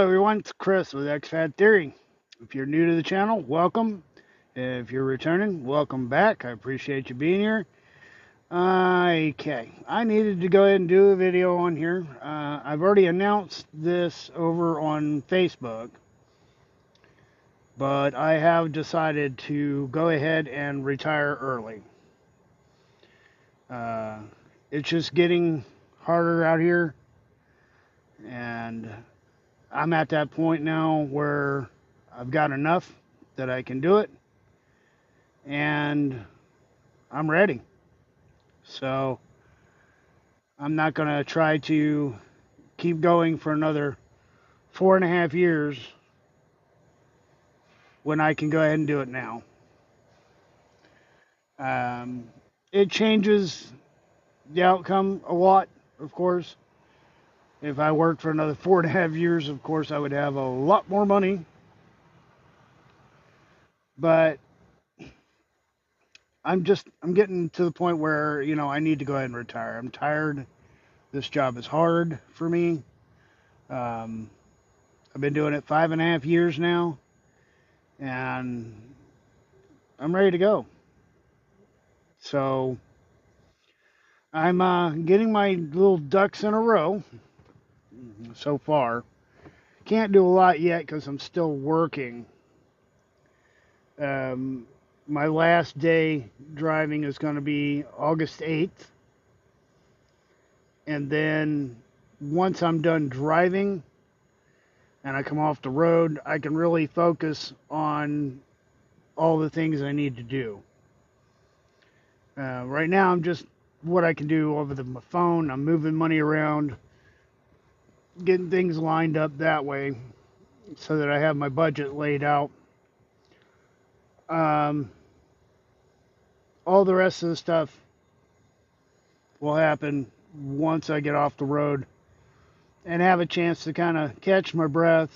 Hello everyone, it's Chris with XFAD Theory. If you're new to the channel, welcome. If you're returning, welcome back. I appreciate you being here. Okay, I needed to go ahead and do a video on here. I've already announced this over on Facebook, but I have decided to go ahead and retire early. Uh, it's just getting harder out here, and I'm at that point now where I've got enough that I can do it, and I'm ready. So I'm not going to try to keep going for another 4.5 years when I can go ahead and do it now. Um, it changes the outcome a lot, of course. If I worked for another 4.5 years, of course, I would have a lot more money. But I'm getting to the point where, I need to go ahead and retire. I'm tired. This job is hard for me. Um, I've been doing it 5.5 years now, and I'm ready to go. So I'm getting my little ducks in a row so far. Can't do a lot yet because I'm still working. Um, my last day driving is going to be August 8th. And then once I'm done driving and I come off the road, I can really focus on all the things I need to do. Right now, I'm just what I can do over my phone. I'm moving money around, getting things lined up that way so that I have my budget laid out. Um, all the rest of the stuff will happen once I get off the road and have a chance to kind of catch my breath,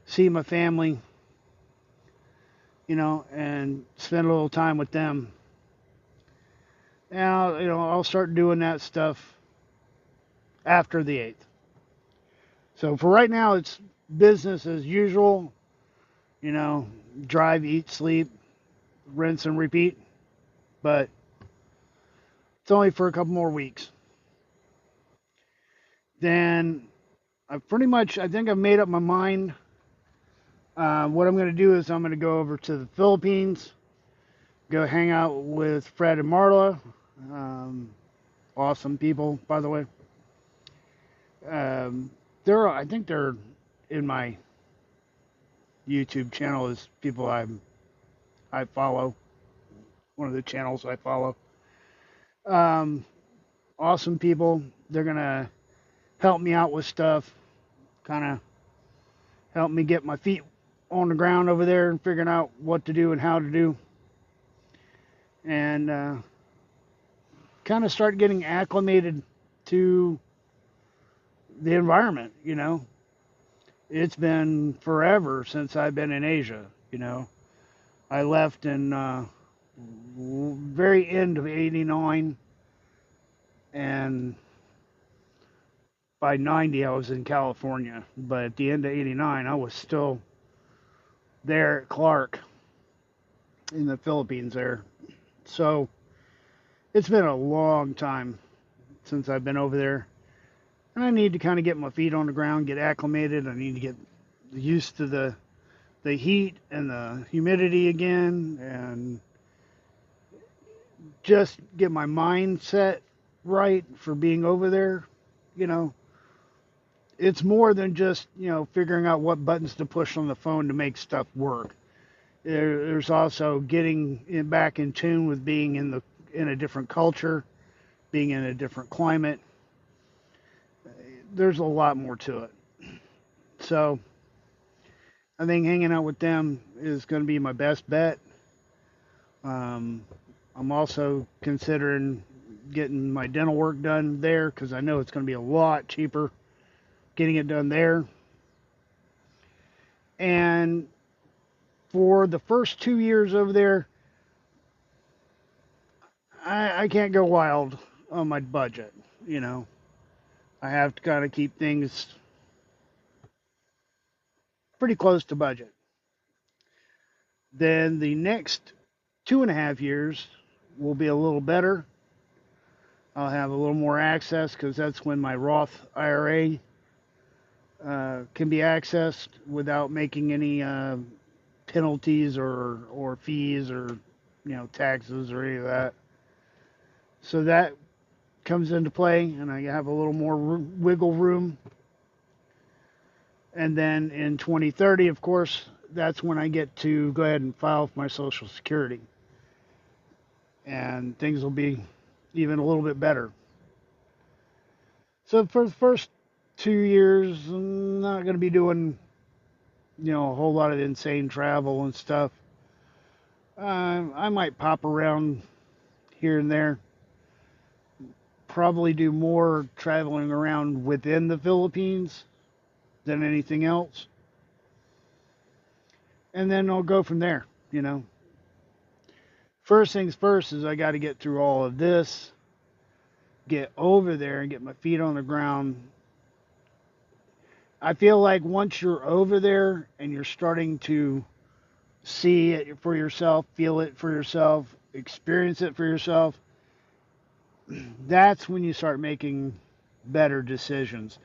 see my family, and spend a little time with them. Now, I'll start doing that stuff after the 8th. So for right now, it's business as usual. Drive, eat, sleep, rinse and repeat. But it's only for a couple more weeks. Then I think I've made up my mind. What I'm going to do is I'm going to go over to the Philippines, go hang out with Fred and Marla. Awesome people, by the way. I think they're in my YouTube channel as people I follow. One of the channels I follow. Um, awesome people. They're gonna help me out with stuff, kind of help me get my feet on the ground over there and figuring out what to do and how to do, and kind of start getting acclimated to the environment. It's been forever since I've been in Asia. I left in very end of '89, and by '90 I was in California. But at the end of '89, I was still there at Clark in the Philippines there. So it's been a long time since I've been over there. And I need to kind of get my feet on the ground, get acclimated. I need to get used to the heat and the humidity again, and just get my mindset right for being over there. You know, it's more than just, figuring out what buttons to push on the phone to make stuff work. There's also getting back in tune with being in a different culture, being in a different climate. There's a lot more to it. So I think hanging out with them is going to be my best bet. Um, I'm also considering getting my dental work done there because I know it's going to be a lot cheaper getting it done there. And for the first 2 years over there, I can't go wild on my budget. I have to kind of keep things pretty close to budget. Then the next 2.5 years will be a little better. I'll have a little more access because that's when my Roth IRA can be accessed without making any penalties or fees or taxes or any of that. So that comes into play, and I have a little more wiggle room. And then in 2030, of course, that's when I get to go ahead and file for my Social Security, and things will be even a little bit better. So for the first 2 years, I'm not going to be doing a whole lot of insane travel and stuff. I might pop around here and there. Probably do more traveling around within the Philippines than anything else. And then I'll go from there. First things first is I got to get through all of this, get over there and get my feet on the ground. I feel like once you're over there and you're starting to see it for yourself, feel it for yourself, experience it for yourself, that's when you start making better decisions.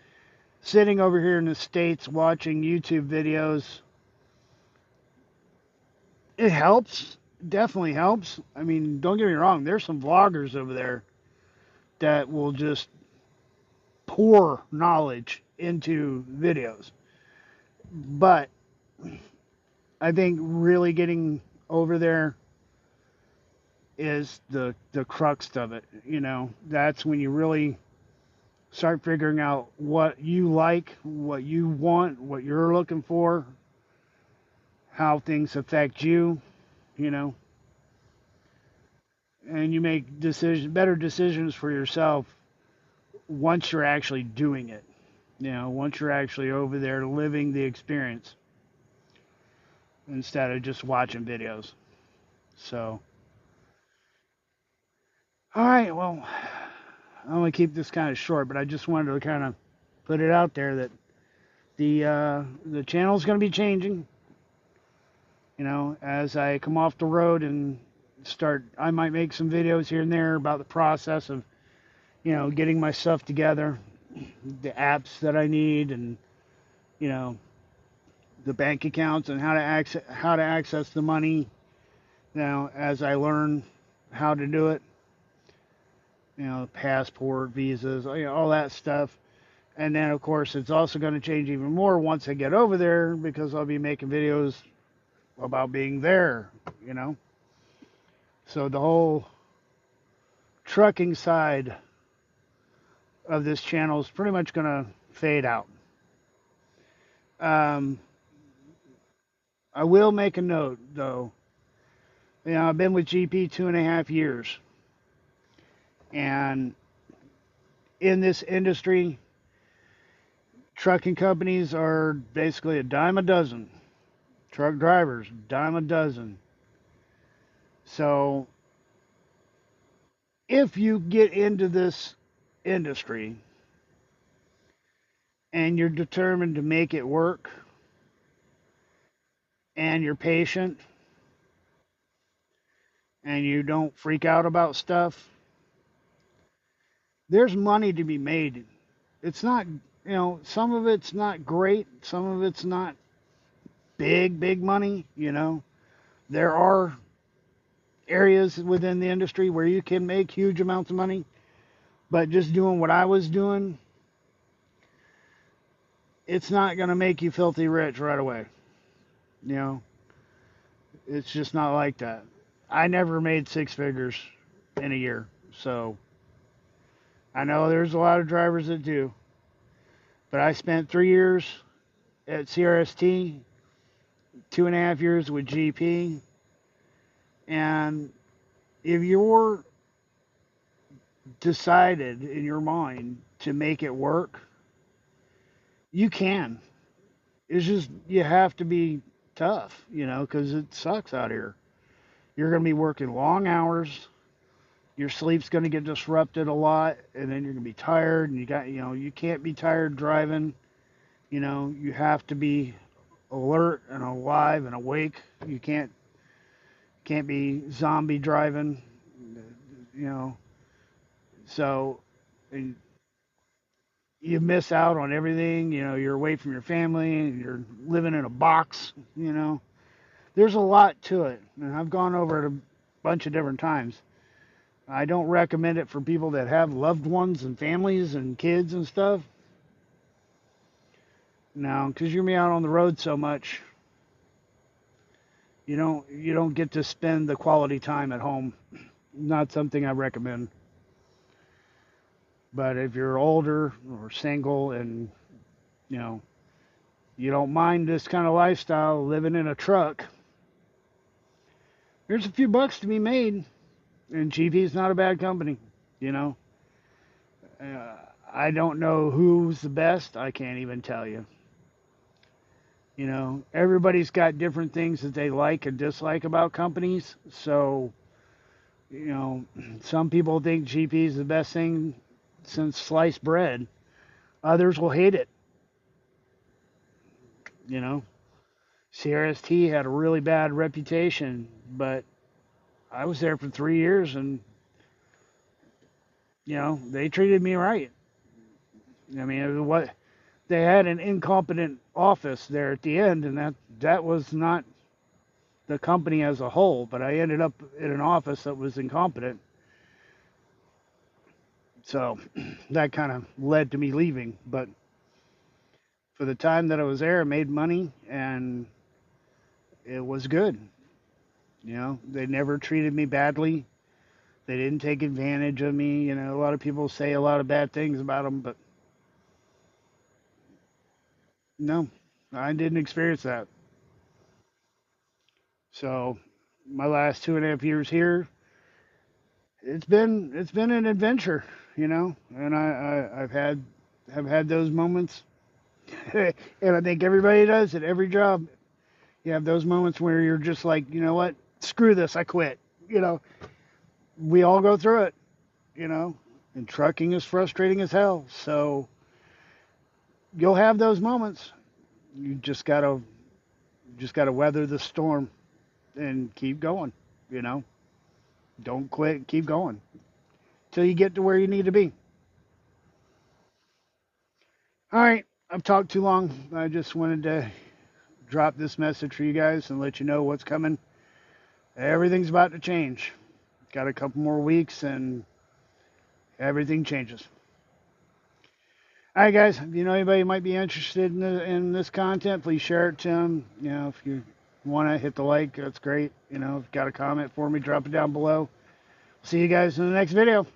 Sitting over here in the States watching YouTube videos, it helps. Definitely helps. I mean, don't get me wrong, there's some vloggers over there that will just pour knowledge into videos. But I think really getting over there is the crux of it. That's when you really start figuring out what you like, what you want, what you're looking for, how things affect you, and you make better decisions for yourself once you're actually doing it. Once you're actually over there living the experience instead of just watching videos. So, all right, well, I'm gonna keep this kind of short, but I just wanted to kind of put it out there that the channel's gonna be changing. As I come off the road and start, I might make some videos here and there about the process of, getting my stuff together, the apps that I need, and you know, the bank accounts and how to access the money. Now, as I learn how to do it, passport, visas, all that stuff. And then, of course, it's also going to change even more once I get over there because I'll be making videos about being there, you know. So the whole trucking side of this channel is pretty much going to fade out. Um, I will make a note, though. I've been with GP 2.5 years. And in this industry, trucking companies are basically a dime a dozen. Truck drivers, dime a dozen. So if you get into this industry and you're determined to make it work and you're patient and you don't freak out about stuff, there's money to be made. It's not, some of it's not great, some of it's not big money. There are areas within the industry where you can make huge amounts of money, but just doing what I was doing, it's not going to make you filthy rich right away. You know, it's just not like that. I never made six figures in a year, so I know there's a lot of drivers that do. But I spent 3 years at CRST, 2.5 years with GP, and if you're decided in your mind to make it work, you can. It's just you have to be tough, because it sucks out here. You're going to be working long hours. Your sleep's going to get disrupted a lot, and then you're going to be tired, and you can't be tired driving. You have to be alert and alive and awake. You can't be zombie driving, you know. So you miss out on everything. You know, you're away from your family, and you're living in a box. You know, there's a lot to it, and I've gone over it a bunch of different times. I don't recommend it for people that have loved ones and families and kids and stuff. No, because you're gonna be out on the road so much, you don't get to spend the quality time at home. Not something I recommend. But if you're older or single and you know you don't mind this kind of lifestyle, living in a truck, there's a few bucks to be made, and GP is not a bad company. You know, uh, I don't know who's the best. I can't even tell you. You know, everybody's got different things that they like and dislike about companies. So, you know, some people think GP is the best thing since sliced bread. Others will hate it. You know, CRST had a really bad reputation, but I was there for 3 years, and they treated me right. I mean, what they had an incompetent office there at the end, and that was not the company as a whole. But I ended up in an office that was incompetent, so that kind of led to me leaving. But for the time that I was there, I made money, and it was good. They never treated me badly. They didn't take advantage of me. A lot of people say a lot of bad things about them, but no, I didn't experience that. So my last 2.5 years here, it's been an adventure, and I've had those moments, and I think everybody does at every job. You have those moments where you're just like, you know what, screw this, I quit. You know, we all go through it, you know, and trucking is frustrating as hell. So you'll have those moments. You just gotta weather the storm and keep going. You know, don't quit, keep going till you get to where you need to be. All right, I've talked too long. I just wanted to drop this message for you guys and let you know what's coming. Everything's about to change. Got a couple more weeks and everything changes. All right, guys. If you know anybody who might be interested in this content, please share it to them. If you want to hit the like, that's great. If you got a comment for me, drop it down below. See you guys in the next video.